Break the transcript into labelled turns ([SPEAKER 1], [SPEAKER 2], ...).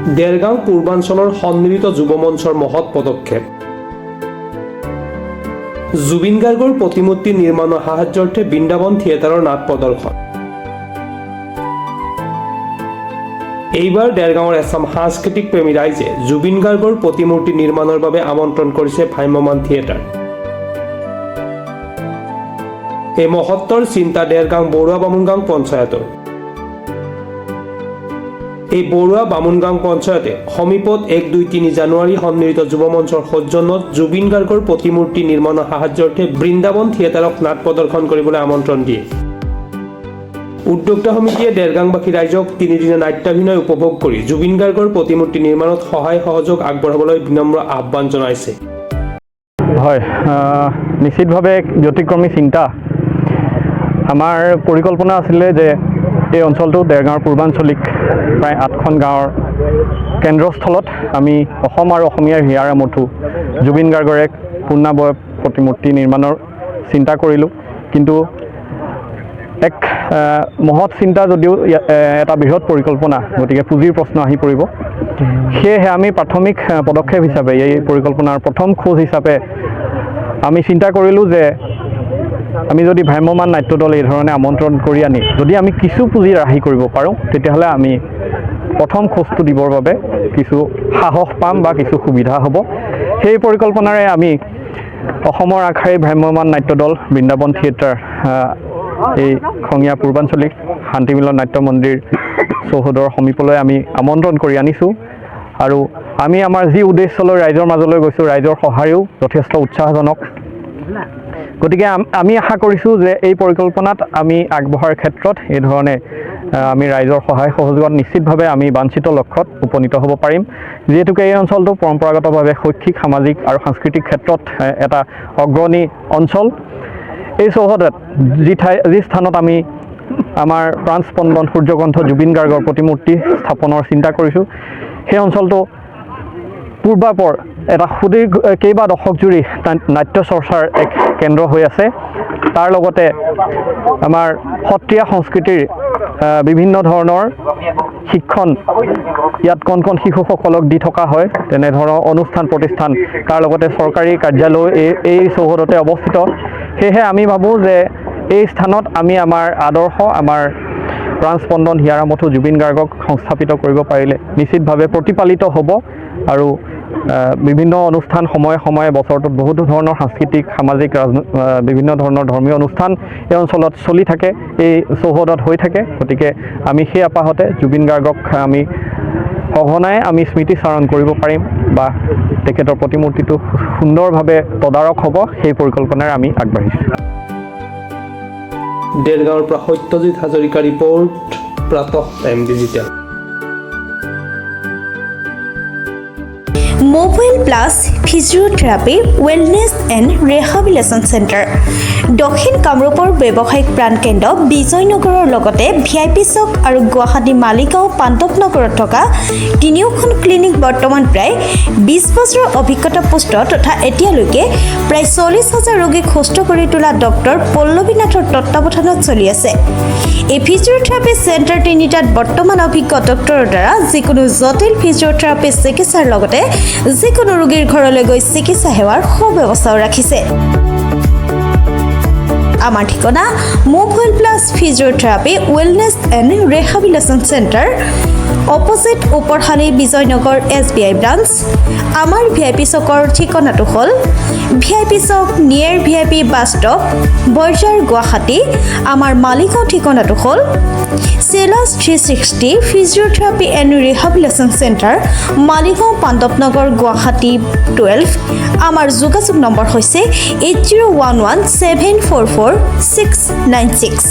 [SPEAKER 1] দেৰগাঁও পূৰ্বাঞ্চলৰ সন্মিলিত যুৱ মঞ্চৰ মহৎ পদক্ষেপ। জুবিন গাৰ্গৰ প্ৰতিমূৰ্তি নিৰ্মাণৰ সাহায্যাৰ্থে বৃন্দাবন থিয়েটাৰৰ নাট প্ৰদৰ্শন। এইবাৰ দেৰগাঁৱৰ এচাম সাংস্কৃতিক প্ৰেমী ৰাইজে জুবিন গাৰ্গৰ প্ৰতিমূৰ্তি নিৰ্মাণৰ বাবে আমন্ত্ৰণ কৰিছে ভ্ৰাম্যমাণ থিয়েটাৰ। এই মহত্বৰ চিন্তা দেৰগাঁও বৰুৱা বামুণগাঁও পঞ্চায়তৰ। এই বৰুৱা বামুণগাঁও পঞ্চায়তে সমীপত 1-2-3 জানুৱাৰী সন্মিলিত যুৱ মঞ্চৰ সৌজন্যত জুবিন গাৰ্গৰ প্ৰতিমূৰ্তি নিৰ্মাণৰ সাহায্যাৰ্থে বৃন্দাবন থিয়েটাৰক নাট প্ৰদৰ্শন কৰিবলৈ আমন্ত্ৰণ দিয়ে। উদ্যোক্তা সমিতিয়ে দেৰগাঁওবাসী ৰাইজক 3 দিনীয়া নাট্যাভিনয় উপভোগ কৰি জুবিন গাৰ্গৰ প্ৰতিমূৰ্তি নিৰ্মাণত সহায় সহযোগ আগবঢ়াবলৈ বিনম্ৰ আহ্বান জনাইছে।
[SPEAKER 2] হয়, নিশ্চিতভাৱে ব্যতিক্ৰমী চিন্তা। আমাৰ পৰিকল্পনা আছিলে যে এই অঞ্চলটো দেৰগাঁৱৰ পূৰ্বাঞ্চলিক প্ৰায় 8খন গাঁৱৰ কেন্দ্ৰস্থলত আমি অসম আৰু অসমীয়াৰ হিয়াৰ আমঠু জুবিন গাৰ্গৰ এক পূৰ্ণাবয় প্ৰতিমূৰ্তি নিৰ্মাণৰ চিন্তা কৰিলোঁ। কিন্তু এক মহৎ চিন্তা যদিও এটা বৃহৎ পৰিকল্পনা, গতিকে পুঁজিৰ প্ৰশ্ন আহি পৰিব। সেয়েহে আমি প্ৰাথমিক পদক্ষেপ হিচাপে এই পৰিকল্পনাৰ প্ৰথম খোজ হিচাপে আমি চিন্তা কৰিলোঁ যে আমি যদি ভ্ৰাম্যমাণ নাট্যদল এই ধৰণে আমন্ত্ৰণ কৰি আনি যদি আমি কিছু পুঁজি ৰাহি কৰিব পাৰোঁ, তেতিয়াহ'লে আমি প্ৰথম খোজটো দিবৰ বাবে কিছু সাহস পাম বা কিছু সুবিধা হ'ব। সেই পৰিকল্পনাৰে আমি অসমৰ আগশাৰীৰ ভ্ৰাম্যমাণ নাট্যদল বৃন্দাবন থিয়েটাৰ এই খঙীয়া পূৰ্বাঞ্চলিক শান্তি মিলন নাট্য মন্দিৰ চৌহদৰ সমীপলৈ আমি আমন্ত্ৰণ কৰি আনিছোঁ। আৰু আমি আমাৰ যি উদ্দেশ্য লৈ ৰাইজৰ মাজলৈ গৈছোঁ, ৰাইজৰ সহায়ো যথেষ্ট উৎসাহজনক। গতিকে আমি আশা কৰিছোঁ যে এই পৰিকল্পনাত আমি আগবঢ়াৰ ক্ষেত্ৰত এই ধৰণে আমি ৰাইজৰ সহায় সহযোগত নিশ্চিতভাৱে আমি বাঞ্ছিত লক্ষ্যত উপনীত হ'ব পাৰিম। যিহেতুকে এই অঞ্চলটো পৰম্পৰাগতভাৱে শৈক্ষিক, সামাজিক আৰু সাংস্কৃতিক ক্ষেত্ৰত এটা অগ্ৰণী অঞ্চল। এই চৌহদত যি স্থানত আমি আমাৰ প্ৰাণস্পন্দন সূৰ্যকণ্ঠ জুবিন গাৰ্গৰ প্ৰতিমূৰ্তি স্থাপনৰ চিন্তা কৰিছোঁ, সেই অঞ্চলটো পূৰ্বাপৰ এটা সুদীৰ্ঘ কেইবা দশক জুৰি নাট্য চৰ্চাৰ এক কেন্দ্ৰ হৈ আছে। তাৰ লগতে আমাৰ সত্ৰীয়া সংস্কৃতিৰ বিভিন্ন ধৰণৰ শিক্ষণ ইয়াত কণ কণ শিশুসকলক দি থকা হয়। তেনেধৰণৰ অনুষ্ঠান প্ৰতিষ্ঠান, তাৰ লগতে চৰকাৰী কাৰ্যালয় এই চৌহদতে অৱস্থিত। সেয়েহে আমি ভাবোঁ যে এই স্থানত আমি আমাৰ আদৰ্শ, আমাৰ প্ৰাণস্পন্দন হিয়াৰ আমঠু জুবিন গাৰ্গক সংস্থাপিত কৰিব পাৰিলে নিশ্চিতভাৱে প্ৰতিপালিত হ'ব। আৰু বিভিন্ন অনুষ্ঠান সময়ে সময়ে বছৰটোত বহুতো ধৰণৰ সাংস্কৃতিক, সামাজিক, বিভিন্ন ধৰণৰ ধৰ্মীয় অনুষ্ঠান এই অঞ্চলত চলি থাকে, এই চৌহদত হৈ থাকে। গতিকে আমি সেই আপাহতে জুবিন গাৰ্গক আমি সঘনাই আমি স্মৃতিচাৰণ কৰিব পাৰিম বা তেখেতৰ প্ৰতিমূৰ্তিটো সুন্দৰভাৱে তদাৰক হ'ব, সেই পৰিকল্পনাৰে আমি আগবাঢ়িছোঁ।
[SPEAKER 1] দেৰগাঁৱৰ পৰা Satyajit Hazarika report, Pratah time digital.
[SPEAKER 3] Mobile plus physiotherapy wellness and rehabilitation centre, দক্ষিণ কামৰূপৰ ব্যৱসায়িক প্ৰাণকেন্দ্ৰ বিজয়নগৰৰ লগতে VIP চক আৰু গুৱাহাটী মালিগাঁও পাণ্ডৱনগৰত থকা তিনিওখন ক্লিনিক বৰ্তমান প্ৰায় 20 বছৰৰ অভিজ্ঞতা পুষ্ট তথা এতিয়ালৈকে প্ৰায় 40,000 ৰোগীক সুস্থ কৰি তোলা ডক্টৰ পল্লৱী নাথৰ তত্ত্বাৱধানত চলি আছে। এই ফিজিঅ'থেৰাপি চেণ্টাৰ তিনিটাত বৰ্তমান অভিজ্ঞ ডক্টৰৰ দ্বাৰা যিকোনো জটিল ফিজিঅ'থেৰাপি চিকিৎসাৰ লগতে যিকোনো ৰোগীৰ ঘৰলৈ গৈ চিকিৎসা সেৱাৰ সুব্যৱস্থাও ৰাখিছে। আমাৰ ঠিকনা mobile plus physiotherapy wellness and rehabilitation centre, opposite ওপৰশালী বিজয়নগৰ SBI ব্ৰাঞ্চ। আমাৰ VIP চকৰ ঠিকনাটো হ'ল VIP chowk near VIP bus stop, Borjhar, Guwahati. আমাৰ মালিগাঁও ঠিকনাটো হ'ল চেলাছ 360 physiotherapy and rehabilitation centre, Maligaon Pandavnagar, Guwahati 12। আমাৰ যোগাযোগ নম্বৰ হৈছে 8011744696।